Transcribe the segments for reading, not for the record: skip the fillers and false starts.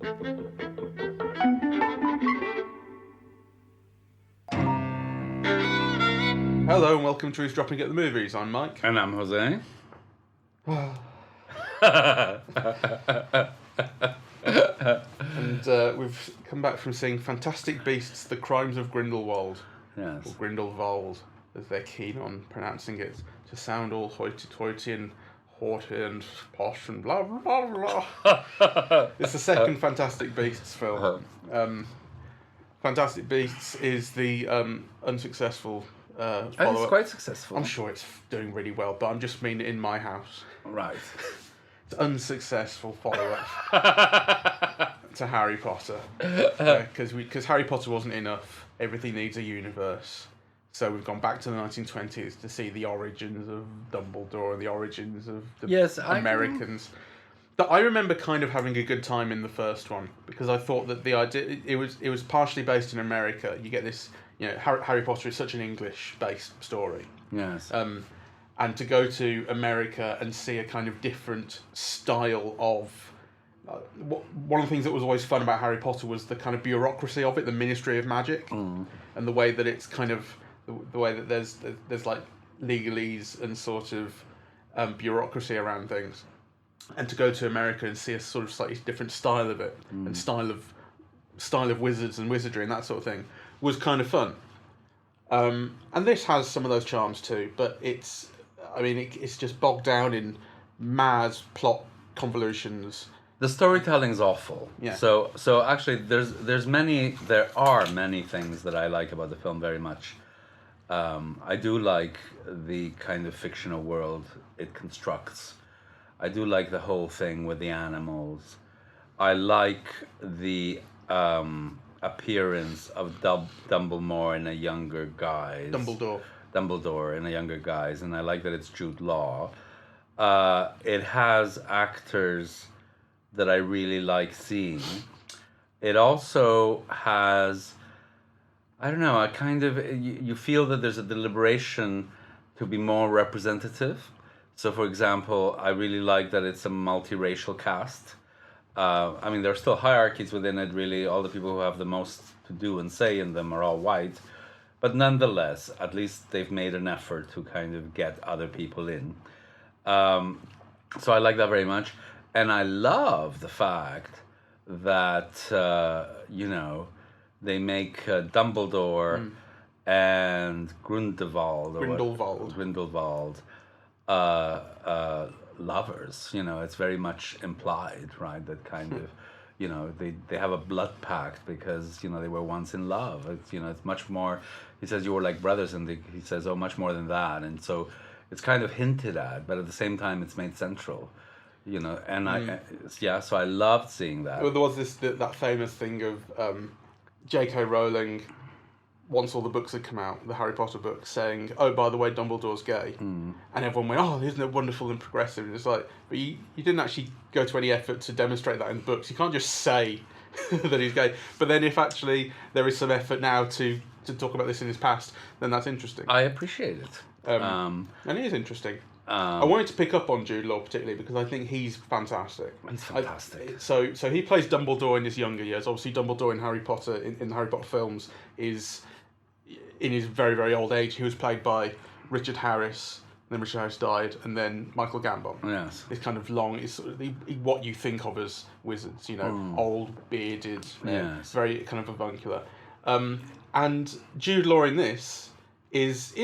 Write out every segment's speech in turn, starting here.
Hello and welcome to Who's Dropping at the Movies. I'm Mike. And I'm Jose. And we've come back from seeing Fantastic Beasts: The Crimes of Grindelwald. Yes. Or Grindelwald, as they're keen on pronouncing it, to sound all hoity-toity and haughty and posh and blah blah blah. It's the second Fantastic Beasts film. Fantastic Beasts is the unsuccessful follow-up. It's quite successful. I'm sure it's doing really well, but I'm just mean in my house. Right. It's unsuccessful follow-up to Harry Potter. Because Harry Potter wasn't enough. Everything needs a universe. So we've gone back to the 1920s to see the origins of Dumbledore and the origins of the Americans. But I remember kind of having a good time in the first one because I thought that the idea it was partially based in America. You get this, Harry Potter is such an English-based story. Yes. And to go to America and see a kind of different style of... one of the things that was always fun about Harry Potter was the kind of bureaucracy of it, the Ministry of Magic, and the way that it's kind of... the way that there's like legalese and sort of bureaucracy around things. And to go to America and see a sort of slightly different style of it, and style of wizards and wizardry and that sort of thing, was kind of fun. And this has some of those charms too, but it's just bogged down in mad plot convolutions. The storytelling's awful. Yeah. So actually, there are many things that I like about the film very much. I do like the kind of fictional world it constructs. I do like the whole thing with the animals. I like the appearance of Dumbledore in a younger guise. Dumbledore in a younger guise, and I like that it's Jude Law. It has actors that I really like seeing. It also has, I don't know, you feel that there's a deliberation to be more representative. So, for example, I really like that it's a multiracial cast. There are still hierarchies within it, really. All the people who have the most to do and say in them are all white. But nonetheless, at least they've made an effort to kind of get other people in. So I like that very much. And I love the fact that, they make Dumbledore and Grindelwald lovers. It's very much implied, right? That kind of, they have a blood pact because, they were once in love. It's much more, he says you were like brothers, and he says, oh, much more than that. And so it's kind of hinted at, but at the same time it's made central, and so I loved seeing that. Well, there was that famous thing of J.K. Rowling, once all the books had come out, the Harry Potter books, saying, oh, by the way, Dumbledore's gay. And everyone went, oh, isn't it wonderful and progressive? And it's like, but you didn't actually go to any effort to demonstrate that in the books. You can't just say that he's gay. But then if actually there is some effort now to talk about this in his past, then that's interesting. I appreciate it. And it is interesting. I wanted to pick up on Jude Law particularly because I think he's fantastic. He's fantastic. So he plays Dumbledore in his younger years. Obviously, Dumbledore in Harry Potter, in the Harry Potter films, is in his very, very old age. He was played by Richard Harris. Then Richard Harris died, and then Michael Gambon. Yes. It's kind of long. It's sort of what you think of as wizards. Old, bearded, very kind of avuncular. And Jude Law in this is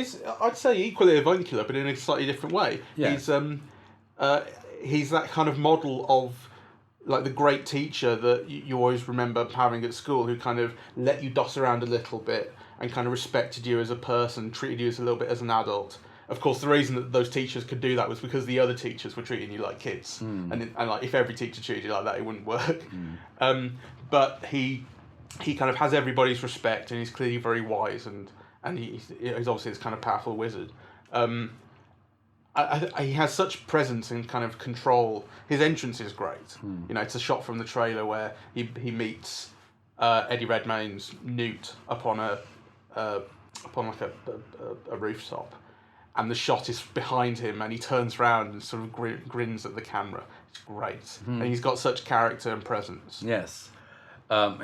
I'd say equally avuncular, but in a slightly different way. Yeah. He's that kind of model of like the great teacher that you always remember having at school, who kind of let you doss around a little bit and kind of respected you as a person, treated you as a little bit as an adult. Of course, the reason that those teachers could do that was because the other teachers were treating you like kids, and like if every teacher treated you like that, it wouldn't work. But he kind of has everybody's respect, and he's clearly very wise, and he's obviously this kind of powerful wizard. He has such presence and kind of control. His entrance is great. It's a shot from the trailer where he meets Eddie Redmayne's Newt upon a rooftop, and the shot is behind him, and he turns around and sort of grins at the camera. It's great, and he's got such character and presence. Yes,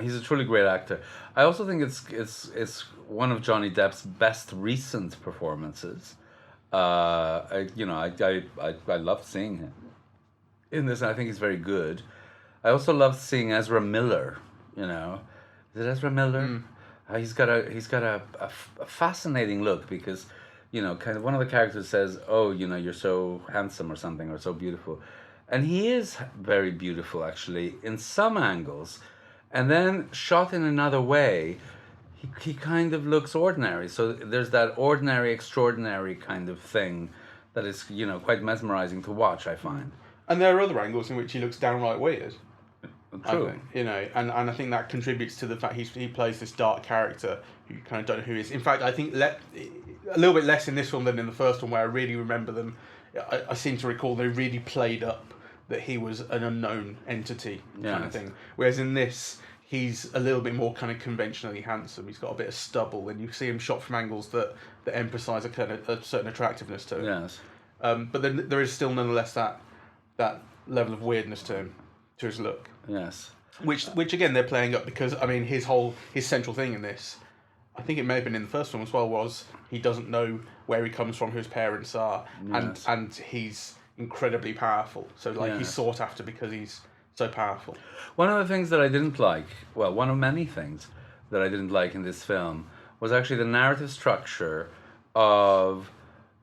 he's a truly great actor. I also think it's one of Johnny Depp's best recent performances. I loved seeing him in this, and I think he's very good. I also loved seeing Ezra Miller. You know, is it Ezra Miller? He's got a fascinating look because, you know, kind of one of the characters says, "Oh, you know, you're so handsome" or something, or "so beautiful," and he is very beautiful actually in some angles, and then shot in another way, he kind of looks ordinary. So there's that ordinary, extraordinary kind of thing that is, you know, quite mesmerizing to watch, I find. And there are other angles in which he looks downright weird. True. I think, you know, and I think that contributes to the fact he plays this dark character who you kind of don't know who he is. In fact, I think a little bit less in this film than in the first one, where I really remember them. I seem to recall they really played up that he was an unknown entity kind of thing. Whereas in this, he's a little bit more kind of conventionally handsome. He's got a bit of stubble, and you see him shot from angles that emphasise a certain attractiveness to him. Yes. But then there is still nonetheless that level of weirdness to him, to his look. Yes. Which again they're playing up because I mean his central thing in this, I think it may have been in the first one as well, was he doesn't know where he comes from, who his parents are, and he's incredibly powerful. So he's sought after because he's so powerful. One of the things that I didn't like, well, one of many things that I didn't like in this film was actually the narrative structure of,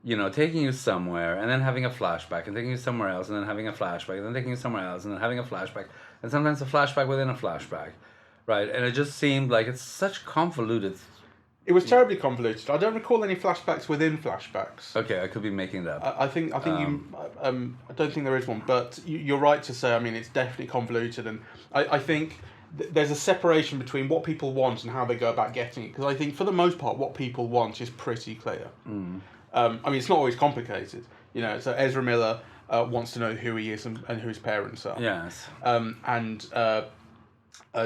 you know, taking you somewhere and then having a flashback and taking you somewhere else and then having a flashback and then taking you somewhere else and then having a flashback and sometimes a flashback within a flashback, right? And it just seemed like it's such convoluted. It was terribly convoluted. I don't recall any flashbacks within flashbacks. Okay, I could be making that up. I think I don't think there is one, but you're right to say. I mean, it's definitely convoluted, and I think there's a separation between what people want and how they go about getting it. Because I think for the most part, what people want is pretty clear. I mean, it's not always complicated, you know. So Ezra Miller wants to know who he is and who his parents are. Yes. And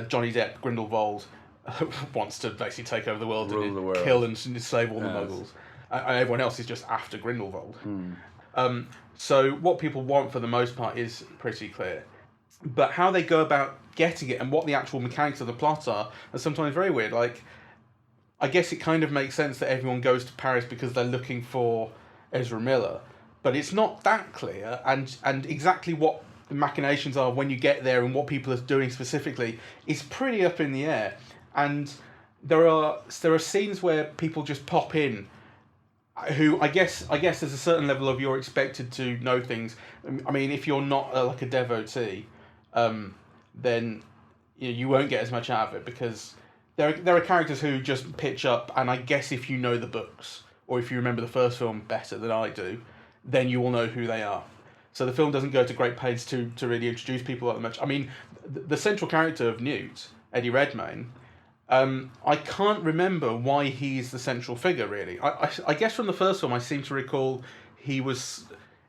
Johnny Depp, Grindelwald, wants to basically take over the world and kill and enslave all the Muggles. And everyone else is just after Grindelwald. So what people want for the most part is pretty clear. But how they go about getting it and what the actual mechanics of the plot are sometimes very weird. Like, I guess it kind of makes sense that everyone goes to Paris because they're looking for Ezra Miller, but it's not that clear, and exactly what the machinations are when you get there and what people are doing specifically is pretty up in the air. And there are scenes where people just pop in, who I guess there's a certain level of you're expected to know things. I mean, if you're not like a devotee, then you won't get as much out of it because there are characters who just pitch up, and I guess if you know the books or if you remember the first film better than I do, then you will know who they are. So the film doesn't go to great pains to really introduce people that much. I mean, the central character of Newt, Eddie Redmayne, I can't remember why he's the central figure, really. I guess from the first film, I seem to recall he was...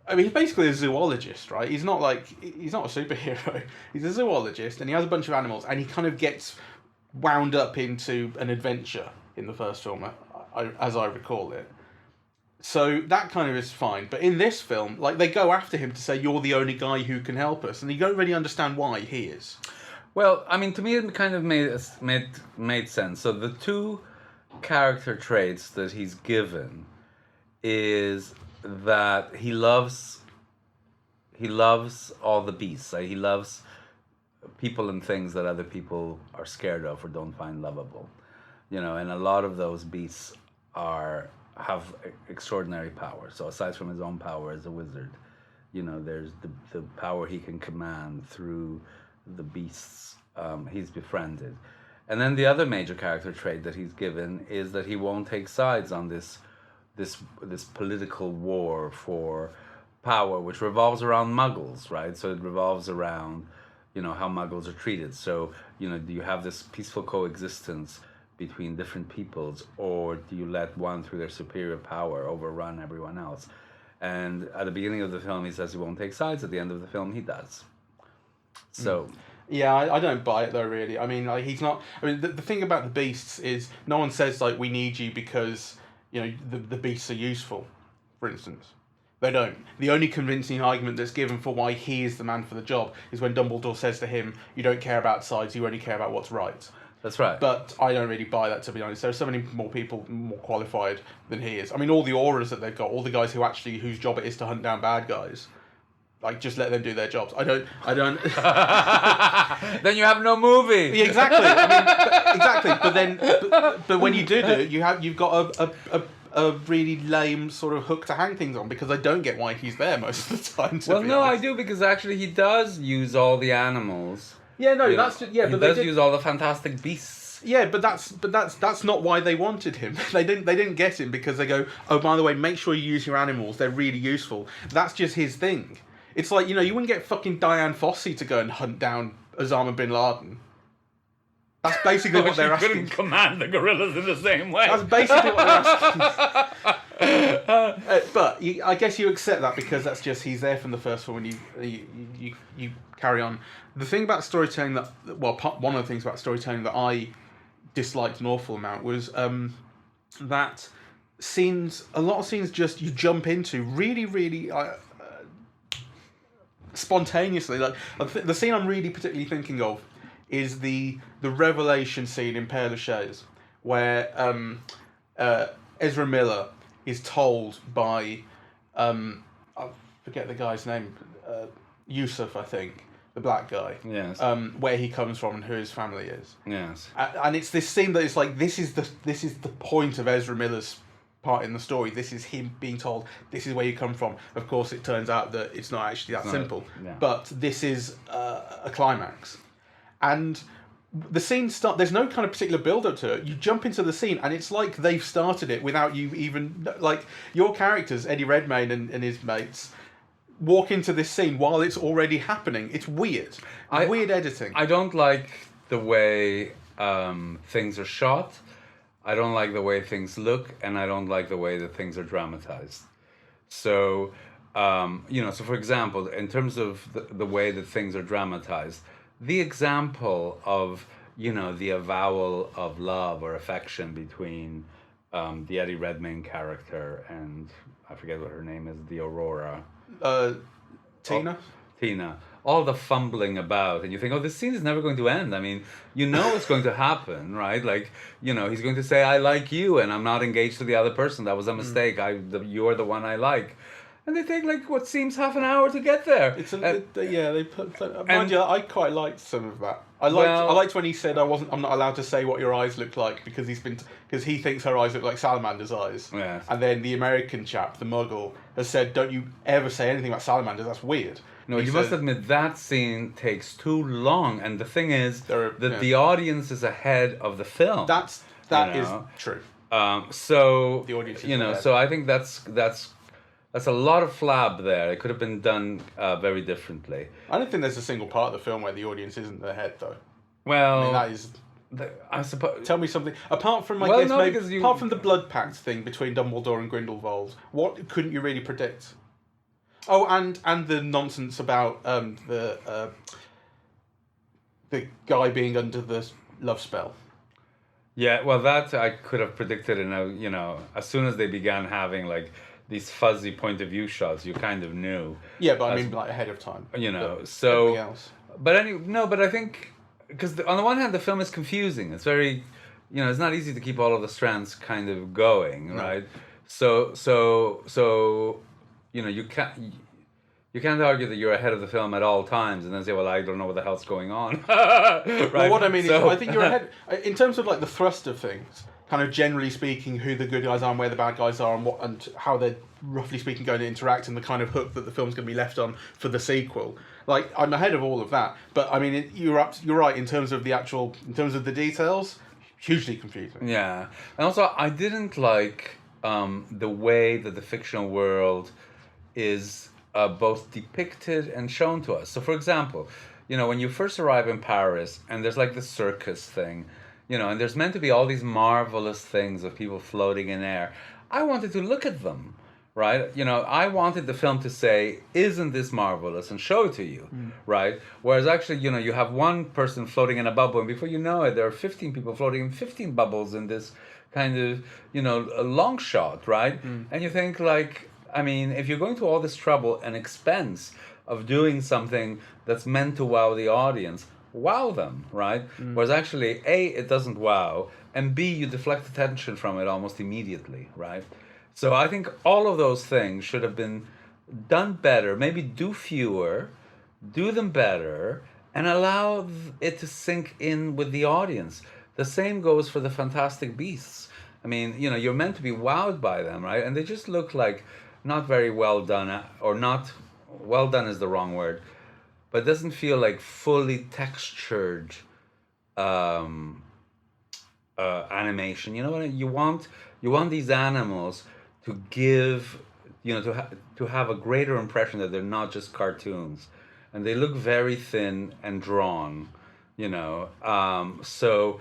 I mean, he's basically a zoologist, right? He's not a superhero. He's a zoologist, and he has a bunch of animals, and he kind of gets wound up into an adventure in the first film, as I recall it. So that kind of is fine. But in this film, like, they go after him to say, you're the only guy who can help us, and you don't really understand why he is. Well, I mean, to me, it kind of made sense. So the two character traits that he's given is that he loves all the beasts. Like, he loves people and things that other people are scared of or don't find lovable. You know, and a lot of those beasts have extraordinary power. So aside from his own power as a wizard, you know, there's the power he can command through the beasts he's befriended. And then the other major character trait that he's given is that he won't take sides on this political war for power, which revolves around Muggles, right? So it revolves around, you know, how Muggles are treated. So, you know, do you have this peaceful coexistence between different peoples, or do you let one, through their superior power, overrun everyone else? And at the beginning of the film, he says he won't take sides. At the end of the film, he does. So... Yeah, I don't buy it though, really. I mean, like, he's not... I mean, the thing about the beasts is no one says, like, we need you because, you know, the beasts are useful. for instance. They don't. The only convincing argument that's given for why he is the man for the job is when Dumbledore says to him, you don't care about sides, you only care about what's right. That's right. But I don't really buy that, to be honest. There are so many more people more qualified than he is. I mean, all the auras that they've got, all the guys whose job it is to hunt down bad guys, like, just let them do their jobs. I don't. Then you have no movie. Yeah, exactly. I mean, exactly. But then, but when you do it, you've got a really lame sort of hook to hang things on, because I don't get why he's there most of the time. Well, no, honest. I do, because actually he does use all the animals. Yeah, no, that's just, yeah, he does use all the fantastic beasts. Yeah, but that's not why they wanted him. They didn't get him because they go, oh, by the way, make sure you use your animals. They're really useful. That's just his thing. It's like, you wouldn't get fucking Diane Fossey to go and hunt down Osama bin Laden. That's basically what they're asking. Couldn't command the gorillas in the same way. That's basically what they're asking. But I guess you accept that because that's just, he's there from the first one. You carry on. The thing about storytelling one of the things about storytelling that I disliked an awful amount was that a lot of scenes just you jump into really, really spontaneously. Like the scene I'm really particularly thinking of is the revelation scene in Père Lachaise, where Ezra Miller is told by I forget the guy's name, Yusuf, I think, the black guy. Yes. Where he comes from and who his family is. Yes. And it's this scene that is like, this is the point of Ezra Miller's part in the story. This is him being told, this is where you come from. Of course, it turns out that it's not actually that simple. Yeah. But this is a climax. And the scene there's no kind of particular build-up to it. You jump into the scene and it's like they've started it without you even... Like, your characters, Eddie Redmayne and his mates, walk into this scene while it's already happening. It's weird. Weird editing. I don't like the way things are shot. I don't like the way things look, and I don't like the way that things are dramatized. So, so for example, in terms of the way that things are dramatized, the example of, the avowal of love or affection between the Eddie Redmayne character and, I forget what her name is, the Aurora. Tina? Tina. All the fumbling about, and you think, this scene is never going to end. I mean, it's going to happen, right? Like, he's going to say, I like you, and I'm not engaged to the other person. That was a mistake. You're the one I like. And they take, like, what seems half an hour to get there. They put mind you, I quite liked some of that. I liked when he said, I'm not allowed to say what your eyes look like because he thinks her eyes look like salamander's eyes. Yes. And then the American chap, the Muggle, has said, don't you ever say anything about salamanders. That's weird. No, you must admit that scene takes too long, and the thing is that the audience is ahead of the film. That is true. So the audience so I think that's a lot of flab there. It could have been done very differently. I don't think there's a single part of the film where the audience isn't ahead, though. Well, I mean, that is. I suppose. Tell me something apart from apart from the blood pact thing between Dumbledore and Grindelwald. What couldn't you really predict? Oh, and the nonsense about the guy being under the love spell. Yeah, well, that I could have predicted, and as soon as they began having like these fuzzy point of view shots, you kind of knew. Yeah, but I mean, like ahead of time. So. Else. But I think because on the one hand, the film is confusing. It's very, it's not easy to keep all of the strands kind of going, right? So. You can't argue that you're ahead of the film at all times and then say, well, I don't know what the hell's going on. Right? Well, what I mean is, I think you're ahead in terms of like the thrust of things, kind of generally speaking, who the good guys are and where the bad guys are and how they're roughly speaking going to interact and the kind of hook that the film's going to be left on for the sequel. Like, I'm ahead of all of that, but I mean, you're right in terms of the details, hugely confusing. Yeah, and also I didn't like the way that the fictional world is both depicted and shown to us. So, for example, when you first arrive in Paris and there's like the circus thing, and there's meant to be all these marvelous things of people floating in air. I wanted to look at them, right? I wanted the film to say, isn't this marvelous, and show it to you, right? Whereas actually, you have one person floating in a bubble, and before you know it, there are 15 people floating in 15 bubbles in this kind of, a long shot, right? And you think like, I mean, if you're going to all this trouble and expense of doing something that's meant to wow the audience, wow them, right? Whereas actually, A, it doesn't wow, and B, you deflect attention from it almost immediately, right? So I think all of those things should have been done better. Maybe do fewer, do them better, and allow it to sink in with the audience. The same goes for the Fantastic Beasts. I mean, you know, you're meant to be wowed by them, right? And they just look like not very well done, or not, well done is the wrong word, but it doesn't feel like fully textured animation. You know what you want? You want these animals to give, you know, to have a greater impression that they're not just cartoons, and they look very thin and drawn, you know. So,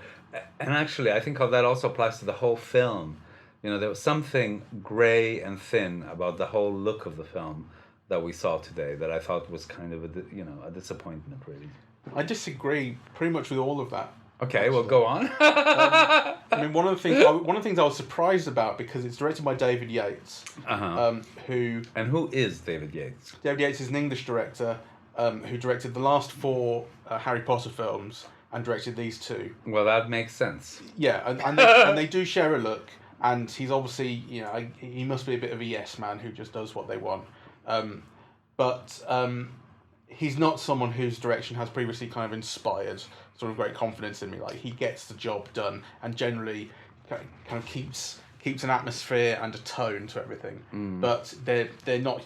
and actually, I think how that also applies to the whole film. You know, there was something gray and thin about the whole look of the film that we saw today that I thought was kind of a disappointment, really. I disagree pretty much with all of that. Okay, actually. Well, go on. I mean, one of the things I was surprised about, because it's directed by David Yates, who is David Yates? David Yates is an English director who directed the last 4 Harry Potter films and directed these 2. Well, that makes sense. Yeah, and they do share a look, and he's obviously, you know, he must be a bit of a yes man who just does what they want. But he's not someone whose direction has previously kind of inspired sort of great confidence in me. Like, he gets the job done and generally kind of keeps an atmosphere and a tone to everything. But they're not.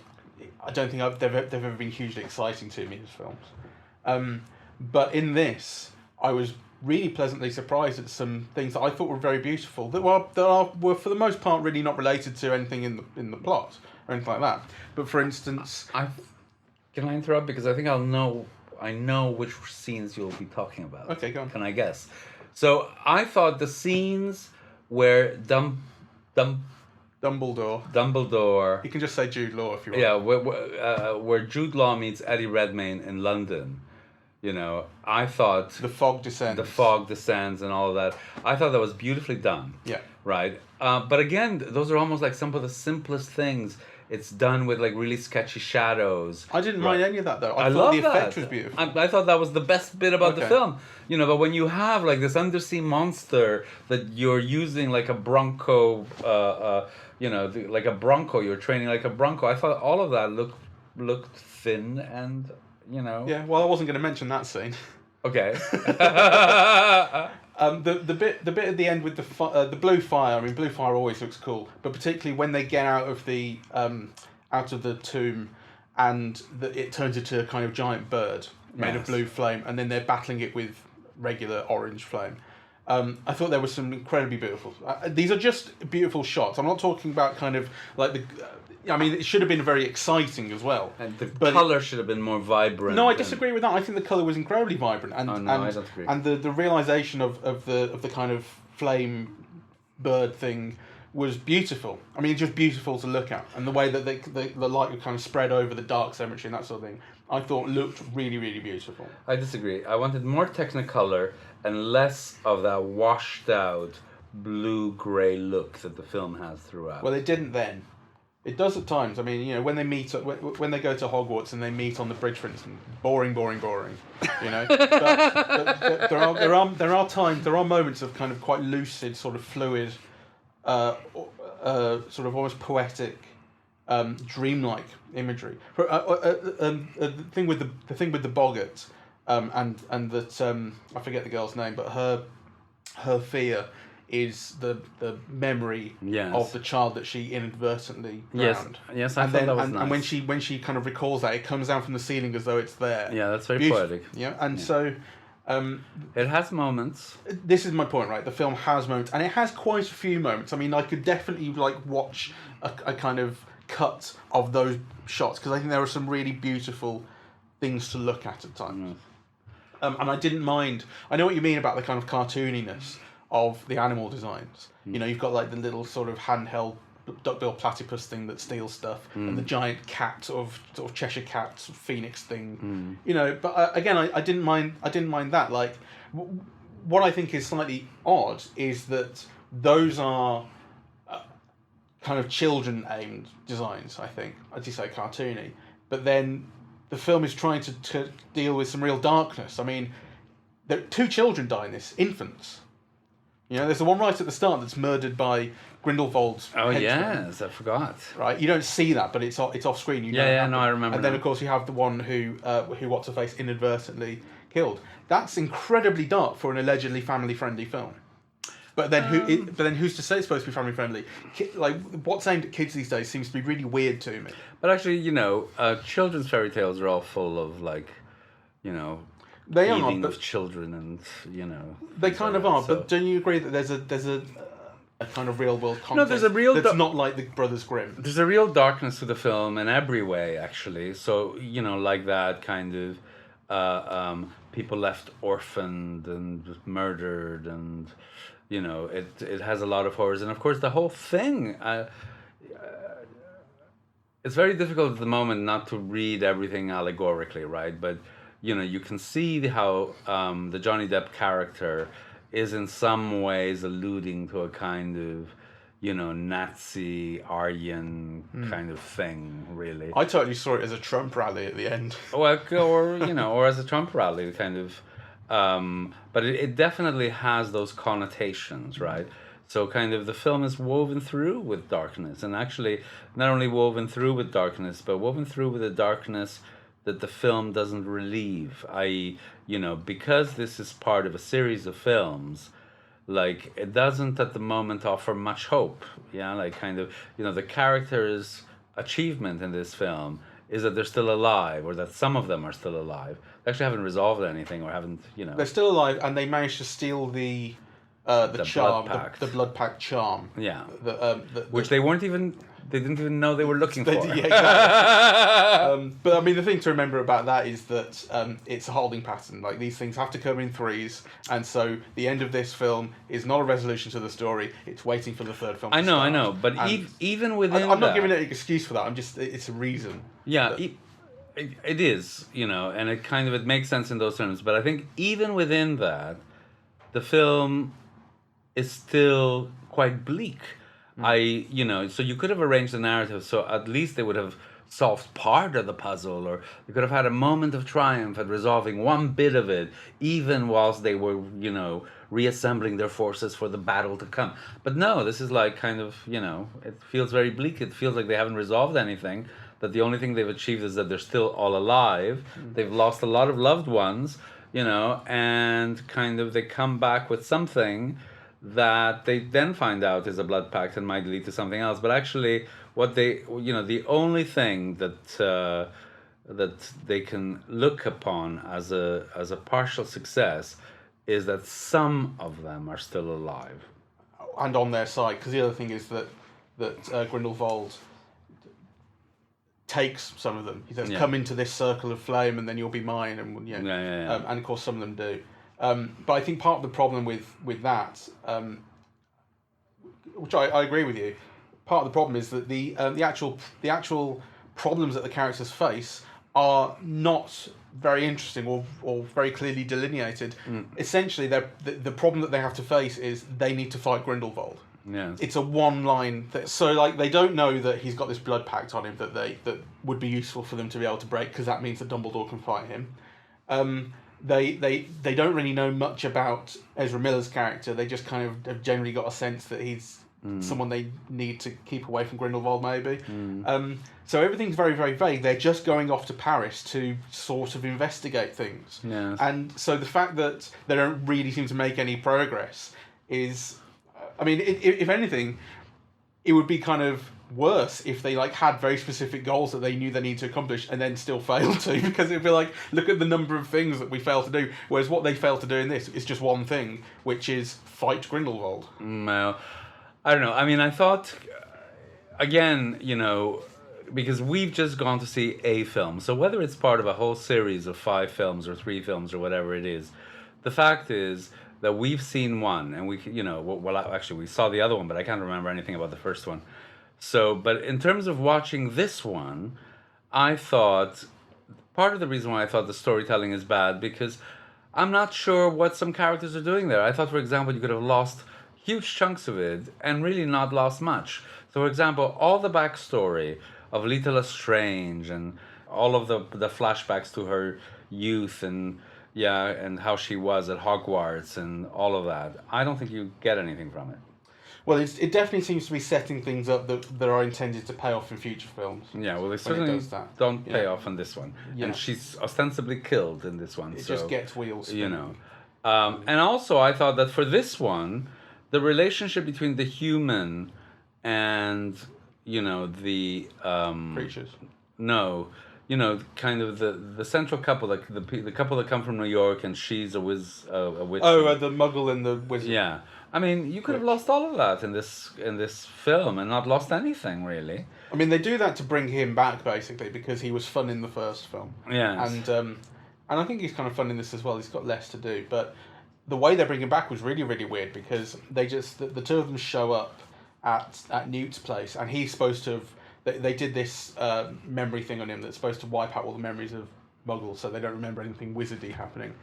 I don't think they've ever been hugely exciting to me, his films. But in this, I was really pleasantly surprised at some things that I thought were very beautiful that were for the most part really not related to anything in the plot or anything like that. But for instance, can I interrupt, because I think I know which scenes you'll be talking about. Okay, go on. Can I guess? So I thought the scenes where Dumbledore. You can just say Jude Law if you want. Yeah, where Jude Law meets Eddie Redmayne in London. You know, I thought the fog descends and all of that. I thought that was beautifully done. Yeah. Right. But again, those are almost like some of the simplest things. It's done with like really sketchy shadows. I didn't mind any of that though. I thought the effect was beautiful. I thought that was the best bit about the film. You know, but when you have like this undersea monster that you're using like a bronco, like a bronco, you're training like a bronco. I thought all of that looked thin and, you know. Yeah. Well, I wasn't going to mention that scene. Okay. The bit at the end with the blue fire. I mean, blue fire always looks cool, but particularly when they get out of the tomb, and it turns into a kind of giant bird made of blue flame, and then they're battling it with regular orange flame. I thought there was some incredibly beautiful. These are just beautiful shots. I'm not talking about kind of like the. I mean, it should have been very exciting as well. And the colour should have been more vibrant. No, I disagree with that. I think the colour was incredibly vibrant, and I don't agree. And the realisation of the kind of flame bird thing was beautiful. I mean, just beautiful to look at, and the way that the light would kind of spread over the dark cemetery and that sort of thing, I thought looked really, really beautiful. I disagree. I wanted more Technicolor and less of that washed out blue-grey look that the film has throughout. Well, it didn't then. It does at times. I mean, you know, when they go to Hogwarts and they meet on the bridge, for instance, boring. You know, but there are moments of kind of quite lucid, sort of fluid, sort of almost poetic, dreamlike imagery. The thing with the boggart, and that I forget the girl's name, but her fear is the memory of the child that she inadvertently drowned. Yes, I thought that was nice. And when she kind of recalls that, it comes down from the ceiling as though it's there. Yeah, that's very poetic. Yeah, and so it has moments. This is my point, right? The film has moments, and it has quite a few moments. I mean, I could definitely like watch a kind of cut of those shots, because I think there are some really beautiful things to look at times. And I didn't mind. I know what you mean about the kind of cartooniness of the animal designs. You know, you've got like the little sort of handheld duckbill platypus thing that steals stuff, and the giant cat sort of Cheshire cat phoenix thing. You know, but again, I didn't mind that. Like, what I think is slightly odd is that those are kind of children-aimed designs, I think. As you say, cartoony. But then the film is trying to deal with some real darkness. I mean, there 2 children die in this, infants. You know, there's the one right at the start that's murdered by Grindelwald's henchmen. Yes, I forgot. Right, you don't see that, but it's off screen. You know I remember. And then, of course, you have the one who what's her face inadvertently killed. That's incredibly dark for an allegedly family-friendly film. But then who's to say it's supposed to be family-friendly? Like, what's aimed at kids these days seems to be really weird to me. But actually, you know, children's fairy tales are all full of, like, you know, they eating of children and, you know. They kind of are, so. But don't you agree that there's a kind of real-world context? No, there's a real... that's not like the Brothers Grimm. There's a real darkness to the film in every way, actually. So, you know, like that kind of people left orphaned and murdered and... You know, it has a lot of horrors. And, of course, the whole thing... it's very difficult at the moment not to read everything allegorically, right? But, you know, you can see how the Johnny Depp character is in some ways alluding to a kind of, you know, Nazi, Aryan kind of thing, really. I totally saw it as a Trump rally at the end. Well, or, you know, or as a Trump rally, kind of... but it definitely has those connotations, right? So kind of the film is woven through with darkness, and actually not only woven through with darkness, but woven through with a darkness that the film doesn't relieve. I.e., you know, because this is part of a series of films, like, it doesn't at the moment offer much hope. Yeah, like kind of, you know, the character's achievement in this film is that they're still alive, or that some of them are still alive. They actually haven't resolved anything, or haven't, you know... They're still alive, and they managed to steal the charm, the blood pact charm. Yeah. Which they weren't even... They didn't even know they were looking for. Yeah, exactly. But I mean, the thing to remember about that is that it's a holding pattern. Like, these things have to come in threes, and so the end of this film is not a resolution to the story. It's waiting for the third film. I know. But even within, I'm not giving it an excuse for that. I'm just, it's a reason. Yeah, it is. You know, and it makes sense in those terms. But I think even within that, the film is still quite bleak. So you could have arranged the narrative so at least they would have solved part of the puzzle, or they could have had a moment of triumph at resolving one bit of it, even whilst they were, you know, reassembling their forces for the battle to come. But no, this is like kind of, you know, it feels very bleak. It feels like they haven't resolved anything, that the only thing they've achieved is that they're still all alive. They've lost a lot of loved ones, you know, and kind of they come back with something that they then find out is a blood pact and might lead to something else. But actually, what they, you know, the only thing that they can look upon as a partial success is that some of them are still alive and on their side. Because the other thing is that Grindelwald takes some of them. He says, "Come into this circle of flame, and then you'll be mine." And and of course, some of them do. But I think part of the problem with that, which I agree with you, part of the problem is that the actual problems that the characters face are not very interesting or very clearly delineated. Essentially, the problem that they have to face is they need to fight Grindelwald. Yeah. It's a one-line thing. So, like, they don't know that he's got this blood pact on him that would be useful for them to be able to break, because that means that Dumbledore can fight him. They don't really know much about Ezra Miller's character. They just kind of have generally got a sense that he's someone they need to keep away from Grindelwald, maybe. So everything's very, very vague. They're just going off to Paris to sort of investigate things. Yes. And so the fact that they don't really seem to make any progress is... I mean, if anything, it would be kind of worse if they had very specific goals that they knew they need to accomplish and then still failed to, because it'd be like, look at the number of things that we failed to do, whereas what they failed to do in this is just one thing, which is fight Grindelwald. Well, I don't know. I mean, I thought, again, you know, because we've just gone to see a film, so whether it's part of a whole series of 5 films or 3 films or whatever it is, the fact is that we've seen one, and we, you know, well, actually we saw the other one, but I can't remember anything about the first one. So, but in terms of watching this one, I thought, part of the reason why I thought the storytelling is bad, because I'm not sure what some characters are doing there. I thought, for example, you could have lost huge chunks of it and really not lost much. So, for example, all the backstory of Lita Lestrange and all of the flashbacks to her youth and how she was at Hogwarts and all of that, I don't think you get anything from it. Well, it definitely seems to be setting things up that are intended to pay off in future films. Yeah, well, they certainly don't pay off in this one. Yeah. And she's ostensibly killed in this one. It just gets wheels spinning. You know. And also, I thought that for this one, the relationship between the human and, the... creatures. No. Kind of the central couple, like the couple that come from New York, and she's a witch. Oh, the muggle and the wizard. Yeah. I mean, you could have lost all of that in this film and not lost anything, really. I mean, they do that to bring him back, basically, because he was fun in the first film. Yeah. And I think he's kind of fun in this as well. He's got less to do. But the way they bring him back was really, really weird, because they just... The two of them show up at Newt's place, and he's supposed to have... They did this memory thing on him that's supposed to wipe out all the memories of Muggles, so they don't remember anything wizardy happening.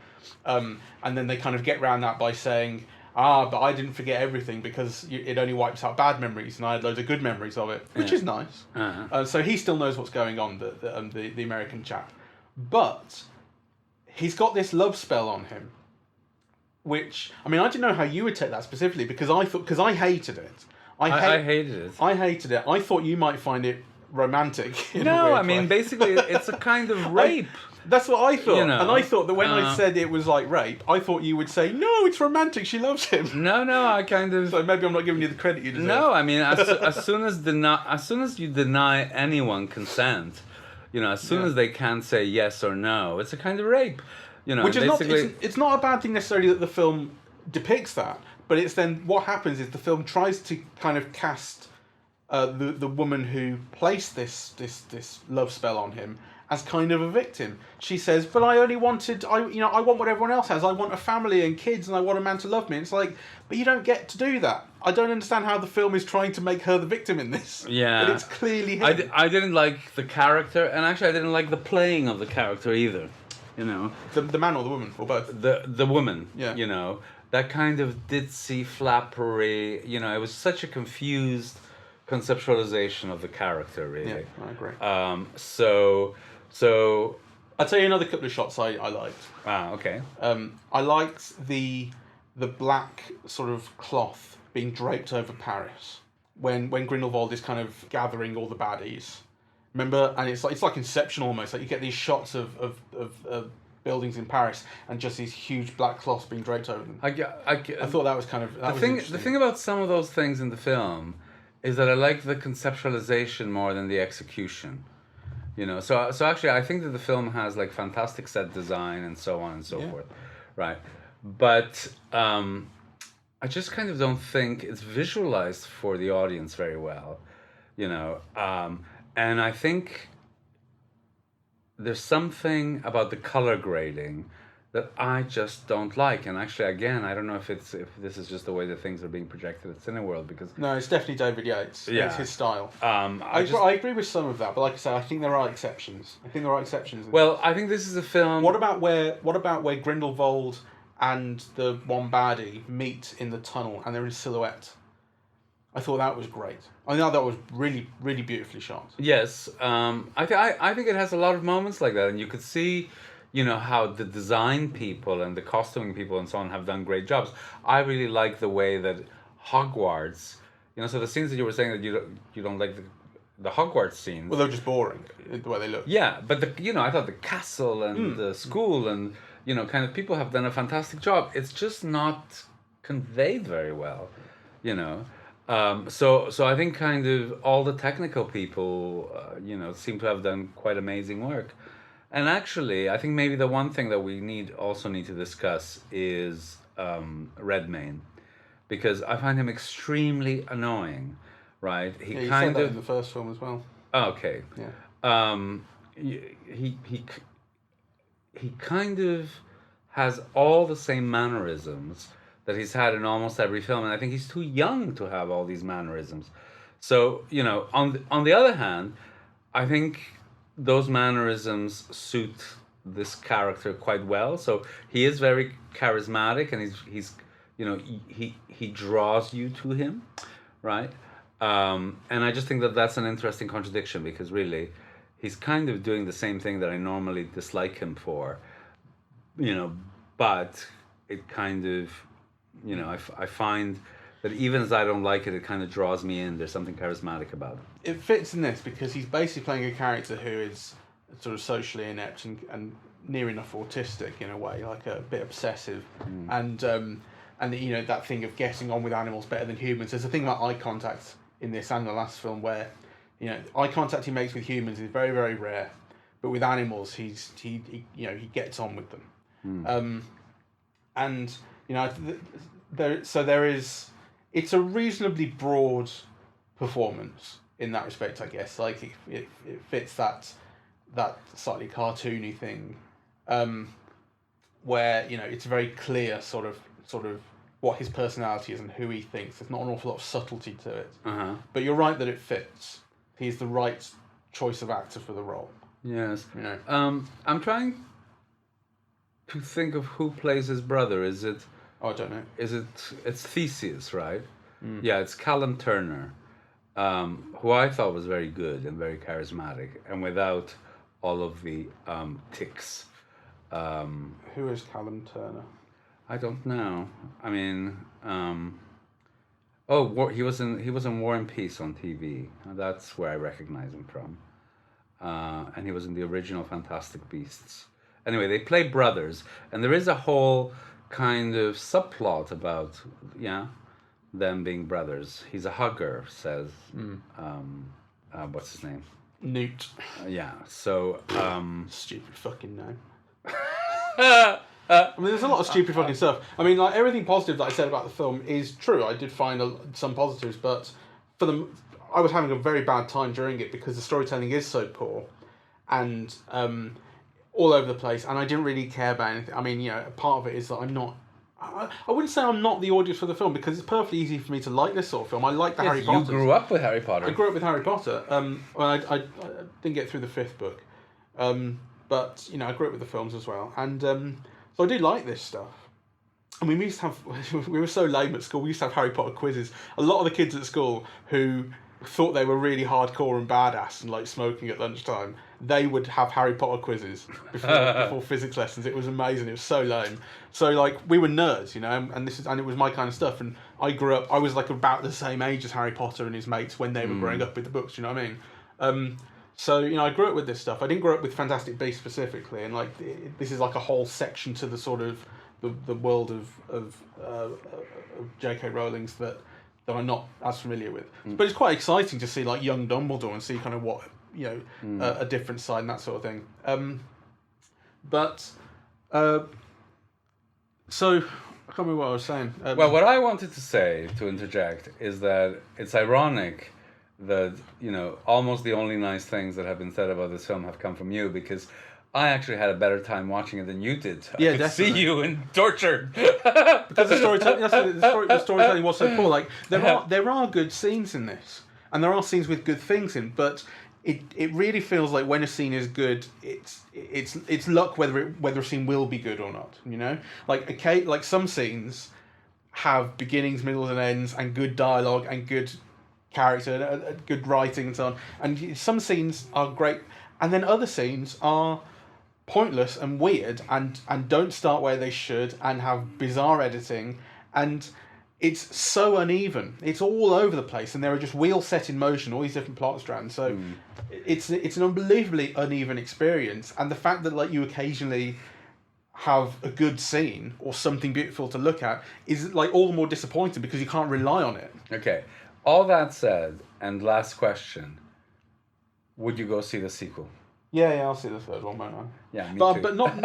And then they kind of get around that by saying... but I didn't forget everything because it only wipes out bad memories, and I had loads of good memories of it, which is nice. Uh-huh. So he still knows what's going on, the American chap. But he's got this love spell on him, which, I mean, I didn't know how you would take that specifically, because I hated it. I hated it. I hated it. I thought you might find it romantic. No, I mean, basically, it's a kind of rape. That's what I thought. And I thought that when I said it was like rape, I thought you would say, no, it's romantic, she loves him. No, I kind of... So maybe I'm not giving you the credit you deserve. No, I mean, as soon as you deny anyone consent, as soon as they can't say yes or no, it's a kind of rape. Which is basically... It's not a bad thing necessarily that the film depicts that, but it's then what happens is the film tries to kind of cast the woman who placed this love spell on him as kind of a victim. She says, but I only wanted, I want what everyone else has. I want a family and kids, and I want a man to love me. And it's like, but you don't get to do that. I don't understand how the film is trying to make her the victim in this. Yeah. But it's clearly him. I didn't like the character, and actually I didn't like the playing of the character either. The man or the woman, or both? The woman, yeah. That kind of ditzy flappery, it was such a confused conceptualization of the character, really. Yeah, I agree. So I'll tell you another couple of shots I liked. Okay. I liked the black sort of cloth being draped over Paris when Grindelwald is kind of gathering all the baddies. Remember, and it's like Inception almost. Like you get these shots of buildings in Paris and just these huge black cloths being draped over them. I thought that was kind of the thing about some of those things in the film is that I like the conceptualization more than the execution. So actually I think that the film has like fantastic set design and so on and so forth, right? But I just kind of don't think it's visualized for the audience very well, and I think there's something about the color grading that I just don't like. And actually, again, I don't know if this is just the way that things are being projected at Cineworld, because... No, it's definitely David Yates. Yeah. It's his style. I agree with some of that, but like I said, I think there are exceptions. Well, I think this is a film... What about where Grindelwald and the one baddie meet in the tunnel and they're in silhouette? I thought that was great. I thought that was really, really beautifully shot. Yes. I think it has a lot of moments like that, and you could see... how the design people and the costuming people and so on have done great jobs. I really like the way that Hogwarts, so the scenes that you were saying that you don't like the Hogwarts scenes. Well, they're just boring the way they look. Yeah, but I thought the castle and the school and kind of people have done a fantastic job. It's just not conveyed very well, So I think kind of all the technical people, seem to have done quite amazing work. And actually, I think maybe the one thing that we also need to discuss is Redmayne, because I find him extremely annoying, right? He said that in the first film as well. Oh, okay. Yeah. He kind of has all the same mannerisms that he's had in almost every film, and I think he's too young to have all these mannerisms. So, on the other hand, I think those mannerisms suit this character quite well. So he is very charismatic, and he's he draws you to him, right? And I just think that that's an interesting contradiction, because really, he's kind of doing the same thing that I normally dislike him for, but it kind of, I find that even as I don't like it, it kind of draws me in. There's something charismatic about it. It fits in this because he's basically playing a character who is sort of socially inept and near enough autistic in a way, like a bit obsessive, and that thing of getting on with animals better than humans. There's a thing about eye contact in this and the last film where, eye contact he makes with humans is very, very rare, but with animals he gets on with them, it's a reasonably broad performance in that respect, I guess. Like it fits that slightly cartoony thing, where it's very clear sort of what his personality is and who he thinks. There's not an awful lot of subtlety to it. But you're right that it fits. He's the right choice of actor for the role. Yes. I'm trying to think of who plays his brother. Is it? Oh, I don't know. It's Theseus, right? Yeah, it's Callum Turner, who I thought was very good and very charismatic, and without all of the tics. Who is Callum Turner? I don't know. I mean, he was in War and Peace on TV. That's where I recognize him from. And he was in the original Fantastic Beasts. Anyway, they play brothers, and there is a whole kind of subplot about them being brothers. He's a hugger, says what's his name? Newt. So stupid fucking name. I mean, there's a lot of stupid fucking stuff. I mean, like, everything positive that I said about the film is true. I did find some positives, but I was having a very bad time during it because the storytelling is so poor and all over the place, and I didn't really care about anything. I mean, part of it is that I wouldn't say I'm not the audience for the film, because it's perfectly easy for me to like this sort of film. I like the Harry Potter. You grew up with Harry Potter. I grew up with Harry Potter. I didn't get through the 5th book, but I grew up with the films as well, and so I do like this stuff. And we used to have, we were so lame at school. We used to have Harry Potter quizzes. A lot of the kids at school who thought they were really hardcore and badass and like smoking at lunchtime, they would have Harry Potter quizzes before physics lessons. It was amazing. It was so lame. So like we were nerds, and it was my kind of stuff. And I grew up. I was like about the same age as Harry Potter and his mates when they were growing up with the books. You know what I mean? So I grew up with this stuff. I didn't grow up with Fantastic Beasts specifically, and like this is like a whole section to the sort of the world of J.K. Rowling's that I'm not as familiar with. But it's quite exciting to see like young Dumbledore and see kind of what a different side and that sort of thing. So I can't remember what I was saying. Well, what I wanted to say, to interject, is that it's ironic that almost the only nice things that have been said about this film have come from you, because I actually had a better time watching it than you did. Yeah, I could definitely. see you tortured. Because the storytelling was so poor. Like there are good scenes in this, and there are scenes with good things in, but it really feels like when a scene is good, it's luck whether a scene will be good or not. Like some scenes have beginnings, middles, and ends, and good dialogue and good character, good writing, and so on. And some scenes are great, and then other scenes are pointless and weird and don't start where they should and have bizarre editing, and it's so uneven. It's all over the place, and there are just wheels set in motion, all these different plot strands. So it's an unbelievably uneven experience, and the fact that like you occasionally have a good scene or something beautiful to look at is like all the more disappointing because you can't rely on it. Okay. All that said, and last question, would you go see the sequel? Yeah, I'll see the third one, won't I? Yeah, me too. But not,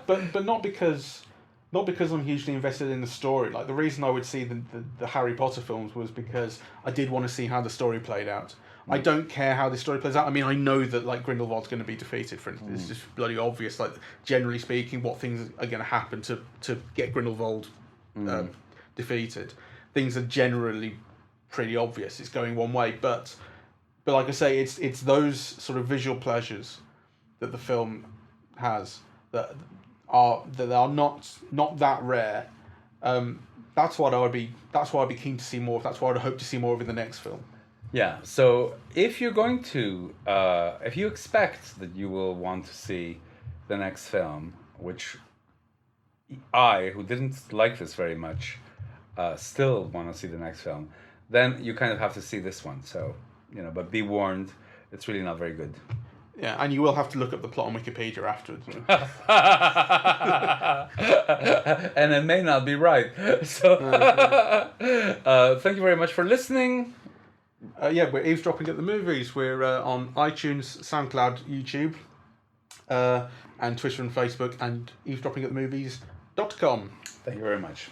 but not because I'm hugely invested in the story. Like the reason I would see the Harry Potter films was because I did want to see how the story played out. I don't care how the story plays out. I mean, I know that like Grindelwald's going to be defeated. For instance, it's just bloody obvious. Like generally speaking, what things are going to happen to get Grindelwald defeated. Things are generally pretty obvious. It's going one way, but like I say, it's those sort of visual pleasures that the film has that are not that rare, that's what I'd be keen to see more of. That's what I'd hope to see more of in the next film. Yeah, so if you're going to, if you expect that you will want to see the next film, which I, who didn't like this very much, still want to see the next film, then you kind of have to see this one. So, but be warned, it's really not very good. Yeah, and you will have to look up the plot on Wikipedia afterwards. And it may not be right. So, thank you very much for listening. We're eavesdropping at the movies. We're on iTunes, SoundCloud, YouTube, and Twitter and Facebook, and eavesdroppingatthemovies.com. Thank you very much.